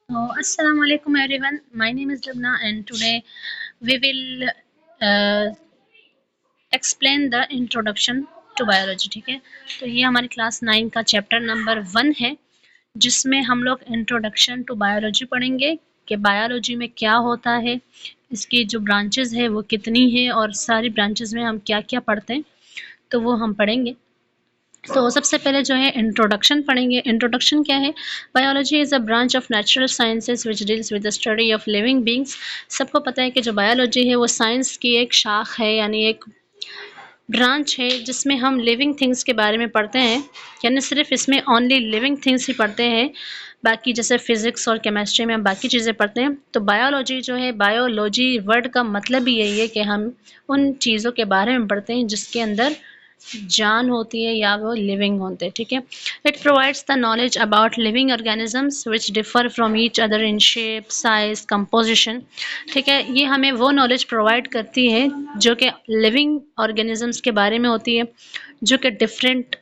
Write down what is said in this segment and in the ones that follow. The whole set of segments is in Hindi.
So, Assalamu alaikum everyone. My name is Lubna, and today we will explain the introduction to biology. ठीक है, तो ये हमारी क्लास 9 का चैप्टर नंबर 1 है, जिसमें हम लोग इंट्रोडक्शन टू बायोलॉजी पढ़ेंगे कि बायोलॉजी में क्या होता है, इसकी जो ब्रांचेस है वो कितनी है और सारी ब्रांचेस में हम क्या क्या पढ़ते हैं, तो वो हम पढ़ेंगे। तो सबसे पहले जो है इंट्रोडक्शन पढ़ेंगे। इंट्रोडक्शन क्या है? Biology is a branch of natural sciences which deals with the study of living beings. सबको पता है कि जो बायोलॉजी है वो साइंस की एक शाख है, यानी एक ब्रांच है जिसमें हम लिविंग थिंग्स के बारे में पढ़ते हैं, यानी सिर्फ इसमें ओनली लिविंग थिंग्स ही पढ़ते हैं। बाकी जैसे फिजिक्स और केमिस्ट्री में हम बाकी चीज़ें पढ़ते हैं, तो बायोलॉजी जो है, बायोलॉजी वर्ड का मतलब ही यही है कि हम उन चीज़ों के बारे में पढ़ते हैं जिसके अंदर जान होती है या वो लिविंग होते हैं। ठीक है, it provides the knowledge about living organisms which differ from each other in shape, size, composition. ठीक है, ये हमें वो नॉलेज प्रोवाइड करती है जो कि लिविंग ऑर्गेनिजम्स के बारे में होती है, जो कि डिफरेंट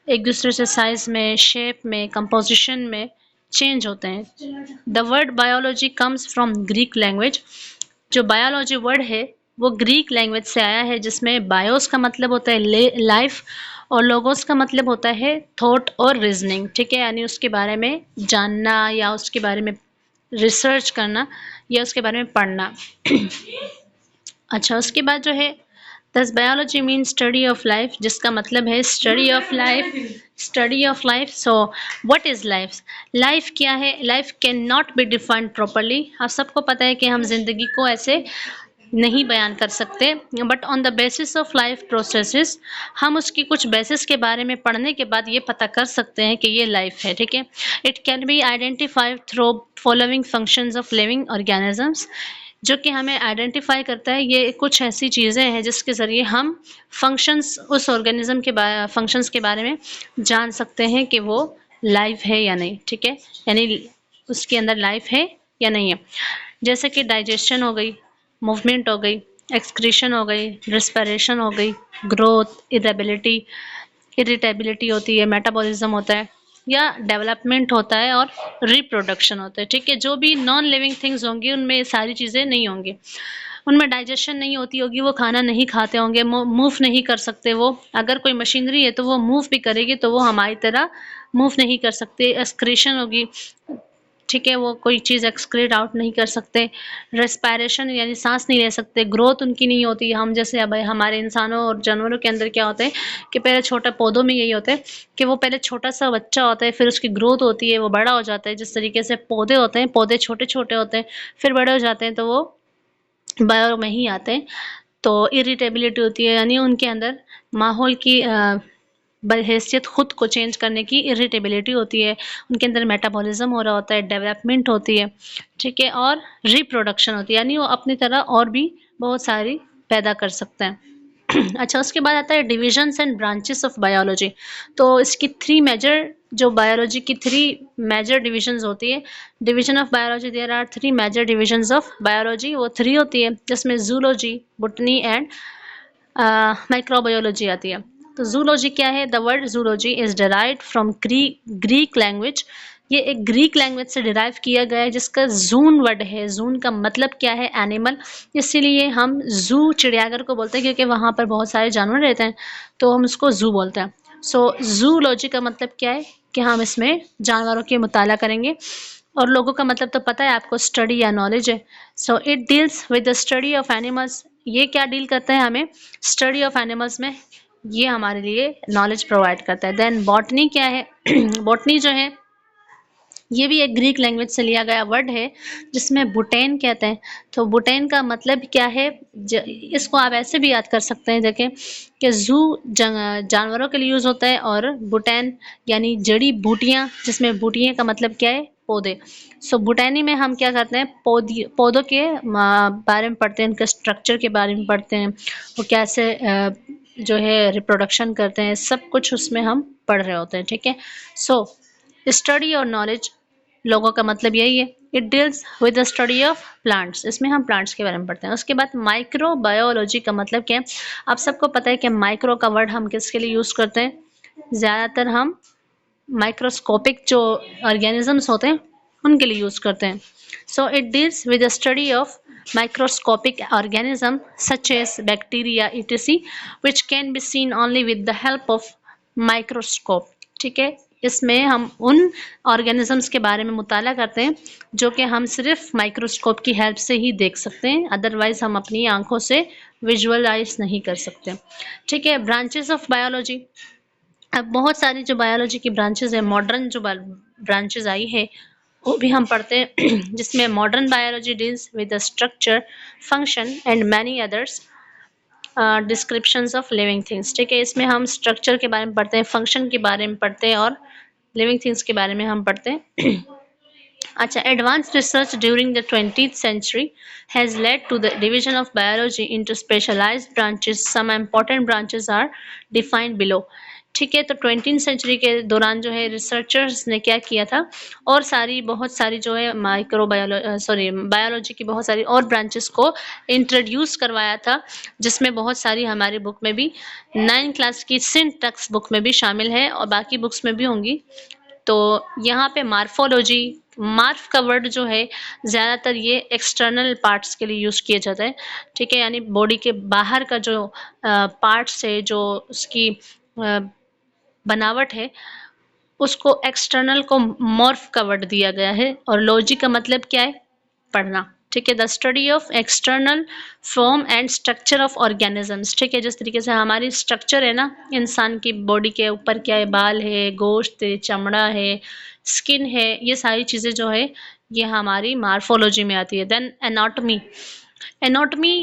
एक दूसरे से साइज में, शेप में, कंपोजिशन में चेंज होते हैं। The word biology comes from Greek language. जो बायोलॉजी वर्ड है वो ग्रीक लैंग्वेज से आया है, जिसमें बायोस का मतलब होता है लाइफ और लोगोस का मतलब होता है थॉट और रीजनिंग। ठीक है, यानी उसके बारे में जानना या उसके बारे में रिसर्च करना या उसके बारे में पढ़ना। अच्छा, उसके बाद जो है दस biology mean study of life, जिसका मतलब है study of life. Study of life, so what is life? Life क्या है? Life can not be defined properly. आप सबको पता है कि हम जिंदगी को ऐसे नहीं बयान कर सकते, but on the basis of life processes हम उसकी कुछ बेसिस के बारे में पढ़ने के बाद ये पता कर सकते हैं कि ये लाइफ है। ठीक है, it can be identified through following functions of living organisms. जो कि हमें आइडेंटिफाई करता है, ये कुछ ऐसी चीज़ें हैं जिसके ज़रिए हम फंक्शंस, उस ऑर्गेनिज्म के फंक्शंस के बारे में जान सकते हैं कि वो लाइफ है या नहीं। ठीक है, यानी उसके अंदर लाइफ है या नहीं है। जैसे कि डाइजेशन हो गई, मूवमेंट हो गई, एक्सक्रीशन हो गई, रिस्पिरेशन हो गई, ग्रोथ, इरिटेबिलिटी होती है, मेटाबॉलिज्म होता है या डेवलपमेंट होता है और रिप्रोडक्शन होता है। ठीक है, जो भी नॉन लिविंग थिंग्स होंगी उनमें ये सारी चीज़ें नहीं होंगी। उनमें डाइजेशन नहीं होती होगी, वो खाना नहीं खाते होंगे, मूव नहीं कर सकते वो। अगर कोई मशीनरी है तो वो मूव भी करेगी तो वो हमारी तरह मूव नहीं कर सकते। एक्सक्रीशन होगी, ठीक है, वो कोई चीज़ एक्सक्रीट आउट नहीं कर सकते। रेस्पिरेशन यानी सांस नहीं ले सकते। ग्रोथ उनकी नहीं होती। हम जैसे अब हमारे इंसानों और जानवरों के अंदर क्या होता है कि पहले छोटा, पौधों में यही होता है कि वो पहले छोटा सा बच्चा होता है, फिर उसकी ग्रोथ होती है, वो बड़ा हो जाता है। जिस तरीके से पौधे होते हैं, पौधे छोटे छोटे होते हैं, फिर बड़े हो जाते हैं तो वो बायो में ही आते हैं। तो इरिटेबिलिटी होती है, यानी उनके अंदर माहौल की हैसियत खुद को चेंज करने की इरिटेबिलिटी होती है। उनके अंदर मेटाबॉलिज्म हो रहा होता है, डेवलपमेंट होती है। ठीक है, और रिप्रोडक्शन होती है, यानी वो अपनी तरह और भी बहुत सारी पैदा कर सकते हैं। अच्छा, उसके बाद आता है divisions and branches of biology. तो इसकी थ्री मेजर, जो बायोलॉजी की थ्री मेजर डिविजन्स होती है। Division of biology, there are three major divisions of biology, वो थ्री होती है, जिसमें जूलॉजी, बोटनी एंड माइक्रोबायोलॉजी आती है। तो जूलॉजी क्या है? The word zoology is derived from Greek language. ये एक ग्रीक लैंग्वेज से डिराइव किया गया है, जिसका जून वर्ड है। जून का मतलब क्या है? एनिमल। इसीलिए हम जू चिड़ियाघर को बोलते हैं, क्योंकि वहाँ पर बहुत सारे जानवर रहते हैं, तो हम उसको जू बोलते हैं। सो जूलॉजी का मतलब क्या है कि हम इसमें जानवरों के मुताला करेंगे। और लोगों का मतलब तो पता है आपको, स्टडी या नॉलेज है। So it deals with the study of animals. ये क्या डील करता है? हमें स्टडी ऑफ एनिमल्स में ये हमारे लिए नॉलेज प्रोवाइड करता है। देन बॉटनी क्या है? बॉटनी जो है ये भी एक ग्रीक लैंग्वेज से लिया गया वर्ड है, जिसमें बुटेन कहते हैं। तो बुटेन का मतलब क्या है? इसको आप ऐसे भी याद कर सकते हैं, देखें कि जू जानवरों के लिए यूज़ होता है, और बुटेन यानी जड़ी बूटियाँ, जिसमें बूटियाँ का मतलब क्या है? पौधे। सो बुटैनी में हम क्या करते हैं? पौधों के बारे में पढ़ते हैं, उनके स्ट्रक्चर के बारे में पढ़ते हैं, वो कैसे जो है रिप्रोडक्शन करते हैं, सब कुछ उसमें हम पढ़ रहे होते हैं। ठीक है, सो स्टडी और नॉलेज, लोगों का मतलब यही है। It deals with the study of plants. इसमें हम प्लांट्स के बारे में पढ़ते हैं। उसके बाद माइक्रो बायोलॉजी का मतलब क्या है? आप सबको पता है कि माइक्रो का वर्ड हम किसके लिए यूज़ करते हैं? ज़्यादातर हम माइक्रोस्कोपिक जो ऑर्गेनिजम्स होते हैं उनके लिए यूज़ करते हैं। So it deals with the study of microscopic organism such as bacteria etc which can be seen only with the help of microscope। ठीक है, इसमें हम उन ऑर्गेनिजम्स के बारे में मुताला करते हैं जो कि हम सिर्फ माइक्रोस्कोप की हेल्प से ही देख सकते हैं, अदरवाइज हम अपनी आंखों से विजुअलाइज नहीं कर सकते। ठीक है, ब्रांचेस ऑफ बायोलॉजी। अब बहुत सारी जो बायोलॉजी की ब्रांचेस है, मॉडर्न जो ब्रांचेस आई है वो भी हम पढ़ते हैं जिसमें modern biology deals with the structure, function and many others descriptions of living things. ठीक है, इसमें हम स्ट्रक्चर के बारे में पढ़ते हैं, फंक्शन के बारे में पढ़ते हैं और लिविंग थिंग्स के बारे में हम पढ़ते हैं। अच्छा, advanced research during the 20th century has led to the division of biology into specialized branches. Some important branches are defined below। ठीक है, तो 20th सेंचुरी के दौरान जो है रिसर्चर्स ने क्या किया था, और बहुत सारी जो है बायोलॉजी की बहुत सारी और ब्रांचेस को इंट्रोड्यूस करवाया था, जिसमें बहुत सारी हमारी बुक में भी 9 क्लास की सिंटैक्स बुक में भी शामिल है और बाकी बुक्स में भी होंगी। तो यहाँ पे मार्फोलॉजी, मार्फ का वर्ड जो है ज़्यादातर ये एक्सटर्नल पार्ट्स के लिए यूज़ किया जाता है। ठीक है, यानी बॉडी के बाहर का जो पार्ट्स है, जो उसकी बनावट है, उसको एक्सटर्नल को मॉर्फ का वर्ड दिया गया है। और लॉजी का मतलब क्या है, पढ़ना। ठीक है, the study of external form and structure of organisms. ठीक है, जिस तरीके से हमारी स्ट्रक्चर है ना, इंसान की बॉडी के ऊपर क्या है, बाल है, गोश्त है, चमड़ा है, स्किन है, ये सारी चीज़ें जो है ये हमारी मार्फोलॉजी में आती है। Then anatomy. Anatomy,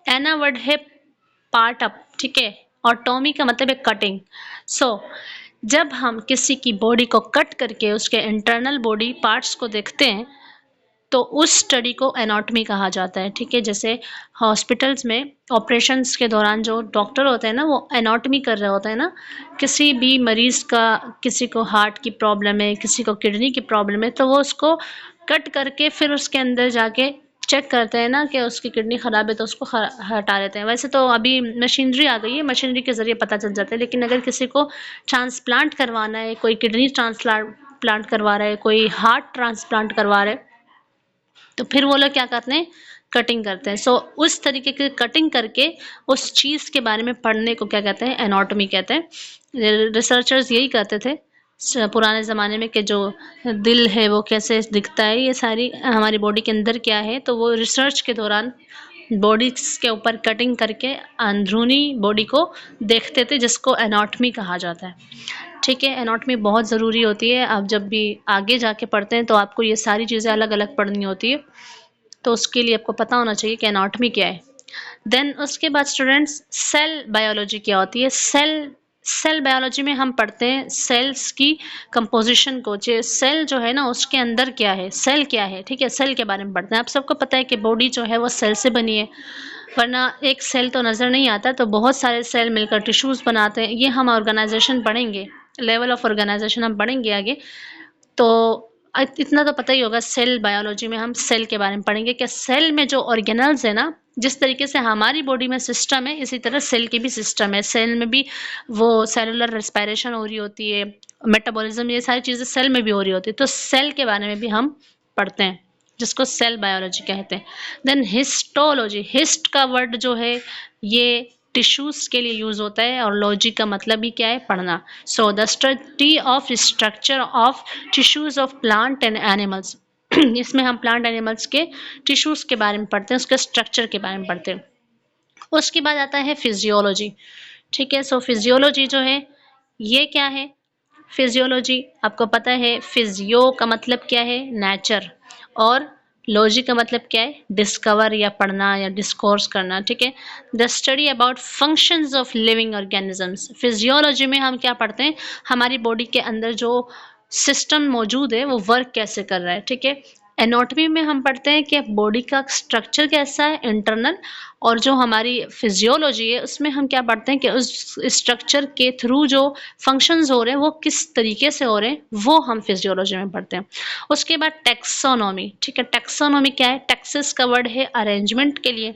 ana word है पार्ट अप। ठीक है, और टॉमी का मतलब है कटिंग। सो जब हम किसी की बॉडी को कट करके उसके इंटरनल बॉडी पार्ट्स को देखते हैं तो उस स्टडी को एनाटॉमी कहा जाता है। ठीक है, जैसे हॉस्पिटल्स में ऑपरेशंस के दौरान जो डॉक्टर होते हैं ना, वो एनाटॉमी कर रहे होते हैं ना, किसी भी मरीज़ का, किसी को हार्ट की प्रॉब्लम है, किसी को किडनी की प्रॉब्लम है, तो वो उसको कट करके फिर उसके अंदर जाके चेक करते हैं ना कि उसकी किडनी ख़राब है तो उसको हटा लेते हैं। वैसे तो अभी मशीनरी आ गई है, मशीनरी के ज़रिए पता चल जाता है, लेकिन अगर किसी को ट्रांसप्लांट करवाना है, कोई किडनी ट्रांसप्लांट करवा रहा है, कोई हार्ट ट्रांसप्लांट करवा रहा है, तो फिर वो लोग क्या करते हैं, कटिंग करते हैं। सो उस तरीके की कटिंग करके उस चीज़ के बारे में पढ़ने को क्या कहते हैं, एनाटॉमी कहते हैं। रिसर्चर्स यही करते थे पुराने ज़माने में कि जो दिल है वो कैसे दिखता है, ये सारी हमारी बॉडी के अंदर क्या है, तो वो रिसर्च के दौरान बॉडीज़ के ऊपर कटिंग करके अंदरूनी बॉडी को देखते थे, जिसको एनाटॉमी कहा जाता है। ठीक है, एनाटॉमी बहुत ज़रूरी होती है। आप जब भी आगे जाके पढ़ते हैं तो आपको ये सारी चीज़ें अलग अलग पढ़नी होती है, तो उसके लिए आपको पता होना चाहिए कि एनाटॉमी क्या है। देन उसके बाद स्टूडेंट्स, सेल बायोलॉजी क्या होती है। सेल बायोलॉजी में हम पढ़ते हैं सेल्स की कंपोजिशन को, जो सेल जो है ना उसके अंदर क्या है, सेल क्या है। ठीक है, सेल के बारे में पढ़ते हैं। आप सबको पता है कि बॉडी जो है वो सेल से बनी है, वरना एक सेल तो नज़र नहीं आता, तो बहुत सारे सेल मिलकर टिश्यूज़ बनाते हैं। ये हम ऑर्गेनाइजेशन पढ़ेंगे, लेवल ऑफ ऑर्गेनाइजेशन हम पढ़ेंगे आगे। तो इतना तो पता ही होगा, सेल बायोलॉजी में हम सेल के बारे में पढ़ेंगे कि सेल में जो ऑर्गेनल्स है ना, जिस तरीके से हमारी बॉडी में सिस्टम है, इसी तरह सेल की भी सिस्टम है। सेल में भी वो सेलुलर रेस्पिरेशन हो रही होती है, मेटाबॉलिज्म, ये सारी चीज़ें सेल में भी हो रही होती है। तो सेल के बारे में भी हम पढ़ते हैं, जिसको सेल बायोलॉजी कहते हैं। देन हिस्टोलॉजी, हिस्ट का वर्ड जो है ये टिश्यूज़ के लिए यूज़ होता है, और लॉजी का मतलब ही क्या है, पढ़ना। So the study of structure of tissues of plant and animals. इसमें हम प्लांट एनिमल्स के टिश्यूज़ के बारे में पढ़ते हैं, उसके स्ट्रक्चर के बारे में पढ़ते हैं। उसके बाद आता है फिजियोलॉजी। ठीक है, सो फिजियोलॉजी जो है ये क्या है, फिजियोलॉजी आपको पता है, फिजियो का मतलब क्या है, नेचर, और लॉजी का मतलब क्या है, डिस्कवर या पढ़ना या डिस्कोर्स करना। ठीक है, the study about functions of living organisms. Physiology में हम क्या पढ़ते हैं, हमारी बॉडी के अंदर जो सिस्टम मौजूद है वो वर्क कैसे कर रहा है। ठीक है, एनाटॉमी में हम पढ़ते हैं कि बॉडी का स्ट्रक्चर कैसा है इंटरनल, और जो हमारी फिजियोलॉजी है उसमें हम क्या पढ़ते हैं कि उस स्ट्रक्चर के थ्रू जो फंक्शंस हो रहे हैं वो किस तरीके से हो रहे हैं, वो हम फिजियोलॉजी में पढ़ते हैं। उसके बाद टैक्सोनॉमी। ठीक है, टैक्सोनॉमी क्या है, टैक्सेस का वर्ड है अरेंजमेंट के लिए,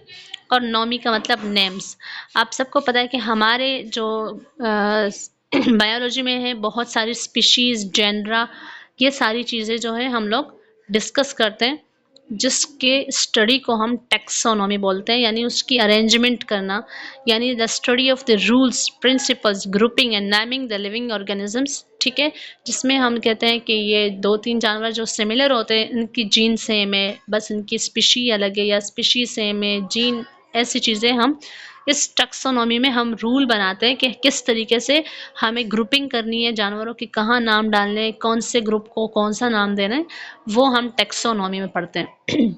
और नॉमी का मतलब नेम्स। आप सबको पता है कि हमारे जो बायोलॉजी में है बहुत सारी स्पीशीज़, जेनरा, ये सारी चीज़ें जो है हम लोग डिस्कस करते हैं, जिसके स्टडी को हम टैक्सोनॉमी बोलते हैं, यानी उसकी अरेंजमेंट करना, यानी the study of the rules, principles, grouping and naming the living organisms, ठीक है। जिसमें हम कहते हैं कि ये 2-3 जानवर जो सिमिलर होते हैं, इनकी जीन सेम है, बस इनकी स्पीशी अलग है या स्पीशी सेम है, जीन, ऐसी चीज़ें हम इस टैक्सोनॉमी में हम रूल बनाते हैं कि किस तरीके से हमें ग्रुपिंग करनी है जानवरों की, कहाँ नाम डालने हैं, कौन से ग्रुप को कौन सा नाम देना है, वो हम टैक्सोनॉमी में पढ़ते हैं।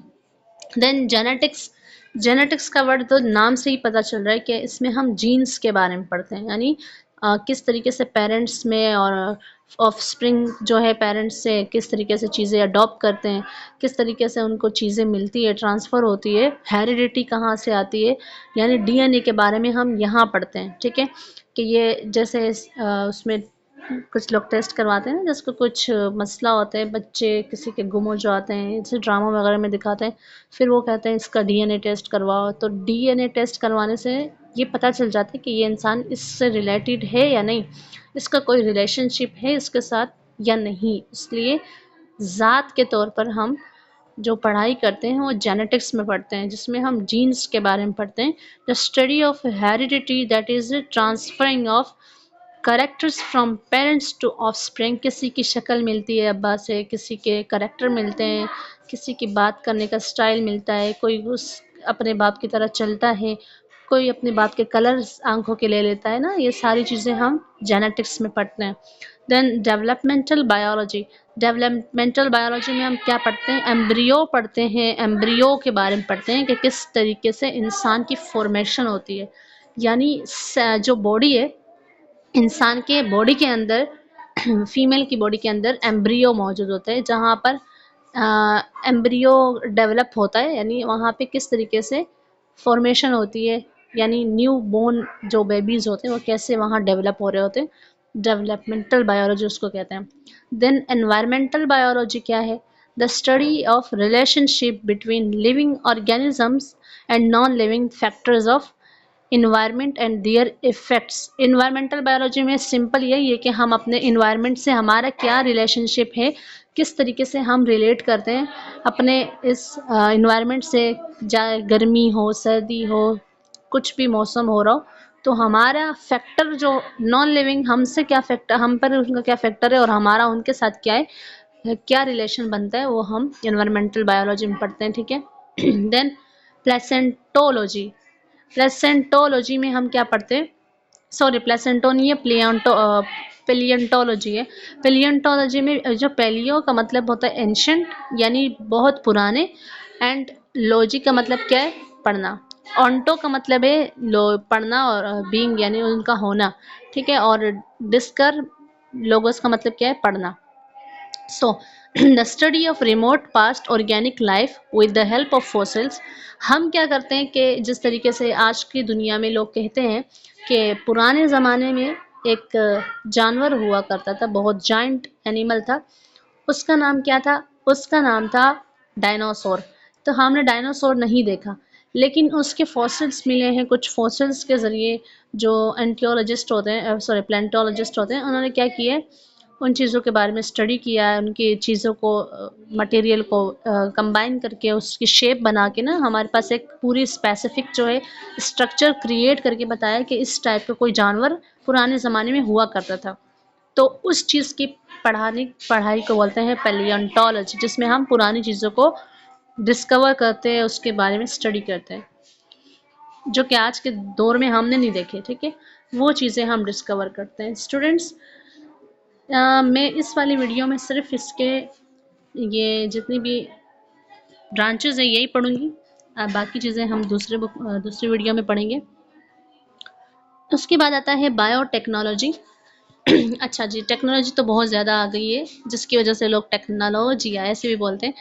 देन जेनेटिक्स, जेनेटिक्स का वर्ड तो नाम से ही पता चल रहा है कि इसमें हम जीन्स के बारे में पढ़ते हैं, यानी किस तरीके से पेरेंट्स में और ऑफस्प्रिंग जो है पेरेंट्स से किस तरीके से चीज़ें अडॉप्ट करते हैं, किस तरीके से उनको चीज़ें मिलती है, ट्रांसफ़र होती है, हेरिडिटी कहाँ से आती है, यानी डीएनए के बारे में हम यहाँ पढ़ते हैं, ठीक है। कि ये जैसे उसमें कुछ लोग टेस्ट करवाते हैं ना, जिसको कुछ मसला होता है, बच्चे किसी के गुम हो जाते हैं, जैसे ड्रामा वगैरह में दिखाते हैं, फिर वो कहते हैं इसका डीएनए टेस्ट करवाओ, तो डीएनए टेस्ट करवाने से ये पता चल जाता है कि ये इंसान इससे रिलेटेड है या नहीं, इसका कोई रिलेशनशिप है इसके साथ या नहीं। इसलिए ज़ात के तौर पर हम जो पढ़ाई करते हैं वो जेनेटिक्स में पढ़ते हैं, जिसमें हम जीन्स के बारे में पढ़ते हैं। The study of heredity, that is transferring of characters from parents to offspring, किसी की शक्ल मिलती है अब्बा से, किसी के करेक्टर मिलते हैं, किसी की बात करने का स्टाइल मिलता है, कोई उस अपने बाप की तरह चलता है, कोई अपने बाप के कलर्स आंखों के ले लेता है ना, ये सारी चीज़ें हम जेनेटिक्स में पढ़ते हैं। Then developmental biology, developmental biology में हम क्या पढ़ते हैं, एम्ब्रियो पढ़ते हैं, एम्ब्रियो के बारे में पढ़ते हैं कि किस तरीके से इंसान की फॉर्मेशन होती है, यानी जो बॉडी है इंसान के बॉडी के अंदर फीमेल की बॉडी के अंदर एम्ब्रियो मौजूद होता है, जहाँ पर एम्ब्रियो डेवलप होता है, यानी वहाँ पे किस तरीके से फॉर्मेशन होती है, यानी न्यू बोर्न जो बेबीज़ होते हैं वो कैसे वहाँ डेवलप हो रहे होते हैं, डेवलपमेंटल बायोलॉजी उसको कहते हैं। देन एनवायरमेंटल बायोलॉजी क्या है, the study of relationship between living organisms and non living factors of environment and their effects. Environmental biology में सिंपल यही है कि हम अपने इन्वायरमेंट से हमारा क्या रिलेशनशिप है, किस तरीके से हम रिलेट करते हैं अपने इस इन्वायरमेंट से, चाहे गर्मी हो, सर्दी हो, कुछ भी मौसम हो रहा हो, तो हमारा फैक्टर जो नॉन लिविंग हमसे क्या फैक्टर, हम पर उनका क्या फैक्टर है और हमारा उनके साथ क्या है, क्या रिलेशन बनता है, वो हम इन्वायरमेंटल बायोलॉजी में पढ़ते हैं, ठीक है। देन प्लेसेंटोलॉजी, प्लेसेंटोलॉजी में हम क्या पढ़ते हैं, सॉरी प्लेसेंटो नहीं है, पेलियंटोलॉजी है। पेलियंटोलॉजी में जो पेलियो का मतलब होता है एंशंट, यानी बहुत पुराने, एंड लॉजी का मतलब क्या है, पढ़ना, ऑन्टो का मतलब है पढ़ना, और बीइंग यानी उनका होना, ठीक है, और डिस्कर लोगोस का मतलब क्या है, पढ़ना। So, the study of remote past organic life with the help of fossils, हम क्या करते हैं कि जिस तरीके से आज की दुनिया में लोग कहते हैं कि पुराने ज़माने में एक जानवर हुआ करता था, बहुत जाइंट एनिमल था, उसका नाम क्या था, उसका नाम था डायनासोर। तो हमने डायनासोर नहीं देखा, लेकिन उसके फॉसिल्स मिले हैं, कुछ फॉसिल्स के ज़रिए जो एंटियोलॉजिस्ट होते हैं, सॉरी प्लेंटोलॉजिस्ट होते हैं, उन्होंने क्या किया है, उन चीज़ों के बारे में स्टडी किया है, उनकी चीज़ों को मटेरियल को कंबाइन करके उसकी शेप बना के ना हमारे पास एक पूरी स्पेसिफिक जो है स्ट्रक्चर क्रिएट करके बताया कि इस टाइप का कोई जानवर पुराने ज़माने में हुआ करता था। तो उस चीज़ की पढ़ाई को बोलते हैं पैलियोंटोलॉजी, जिसमें हम पुरानी चीज़ों को डिस्कवर करते हैं, उसके बारे में स्टडी करते हैं, जो कि आज के दौर में हमने नहीं देखे, ठीक है, वो चीज़ें हम डिस्कवर करते हैं। स्टूडेंट्स, मैं इस वाली वीडियो में सिर्फ इसके ये जितनी भी ब्रांचेस है यही पढ़ूंगी, बाकी चीज़ें हम दूसरी वीडियो में पढ़ेंगे। उसके बाद आता है बायोटेक्नोलॉजी। अच्छा जी, टेक्नोलॉजी तो बहुत ज़्यादा आ गई है, जिसकी वजह से लोग टेक्नोलॉजी ऐसे भी बोलते हैं।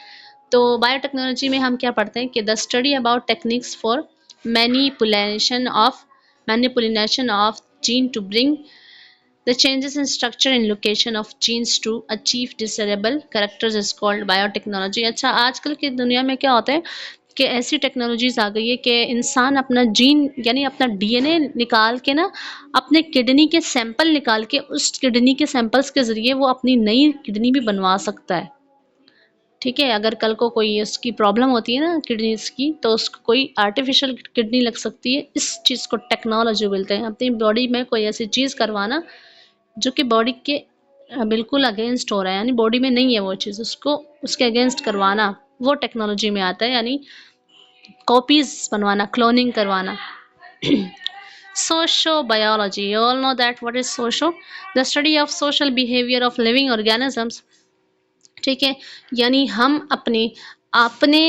तो बायोटेक्नोलॉजी में हम क्या पढ़ते हैं कि the study about techniques for manipulation of gene to bring the changes in structure and location of genes to achieve desirable characters is called biotechnology। अच्छा, आजकल की दुनिया में क्या होता है कि ऐसी टेक्नोलॉजीज आ गई है कि इंसान अपना जीन यानी अपना डीएनए निकाल के ना, अपने किडनी के सैंपल निकाल के उस किडनी के सैंपल्स के ज़रिए वो अपनी नई किडनी भी बनवा सकता है, ठीक है। अगर कल को कोई उसकी प्रॉब्लम होती है ना किडनीज की, तो उसको कोई आर्टिफिशियल किडनी लग सकती है। इस चीज़ को टेक्नोलॉजी बोलते हैं। अपनी बॉडी में कोई ऐसी चीज़ करवाना जो कि बॉडी के बिल्कुल अगेंस्ट हो रहा है, यानी बॉडी में नहीं है वो चीज़, उसको उसके अगेंस्ट करवाना, वो टेक्नोलॉजी में आता है, यानी कॉपीज बनवाना, क्लोनिंग करवाना। Sociobiology, you all know that what is socio? The study of social behavior of living organisms। ठीक है, यानी हम अपने अपने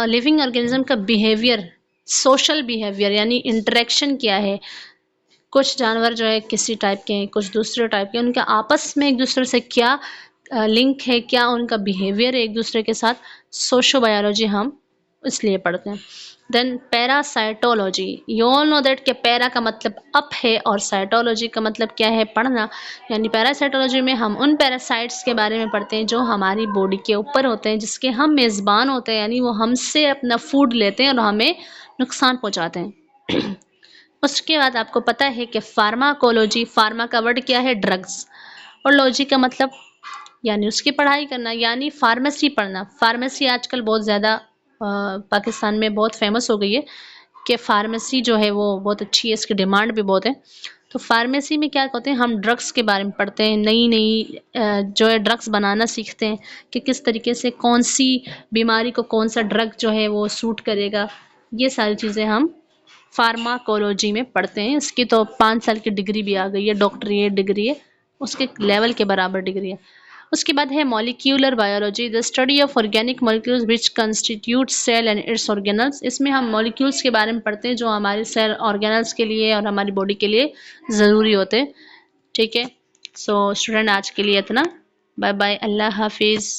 लिविंग ऑर्गेनिज्म का बिहेवियर, सोशल बिहेवियर यानी इंटरेक्शन क्या है। कुछ जानवर जो है किसी टाइप के हैं, कुछ दूसरे टाइप के, उनका आपस में एक दूसरे से क्या लिंक है, क्या उनका बिहेवियर है एक दूसरे के साथ, सोशो बायोलॉजी हम इसलिए पढ़ते हैं। Then parasitology, you all know that कि पैरा का मतलब अप है और साइटोलॉजी का मतलब क्या है, पढ़ना। यानी पैरासाइटोलॉजी में हम उन पैरासाइट्स के बारे में पढ़ते हैं जो हमारी बॉडी के ऊपर होते हैं, जिसके हम मेज़बान होते हैं, यानी वो हमसे अपना फूड लेते हैं और हमें नुकसान पहुंचाते हैं। उसके बाद आपको पता है कि फार्माकोलॉजी, फार्मा का वर्ड क्या है, ड्रग्स, और लॉजी का मतलब यानी उसकी पढ़ाई करना, यानी फार्मेसी पढ़ना। फार्मेसी आजकल बहुत ज़्यादा पाकिस्तान में बहुत फेमस हो गई है कि फार्मेसी जो है वो बहुत अच्छी है, इसकी डिमांड भी बहुत है। तो फार्मेसी में क्या कहते हैं, हम ड्रग्स के बारे में पढ़ते हैं, नई नई जो है ड्रग्स बनाना सीखते हैं कि किस तरीके से कौन सी बीमारी को कौन सा ड्रग जो है वो सूट करेगा। ये सारी चीज़ें हम फार्माकोलॉजी में पढ़ते हैं। इसकी तो 5 साल की डिग्री भी आ गई है, डॉक्टरेट डिग्री है, उसके लेवल के बराबर डिग्री है। उसके बाद है molecular biology, the study of organic molecules which constitute cell and its organelles. इसमें हम मॉलिक्यूल्स के बारे में पढ़ते हैं जो हमारे सेल ऑर्गेनल्स के लिए और हमारी बॉडी के लिए ज़रूरी होते हैं। ठीक है, सो स्टूडेंट आज के लिए इतना। बाय बाय, अल्लाह हाफिज़।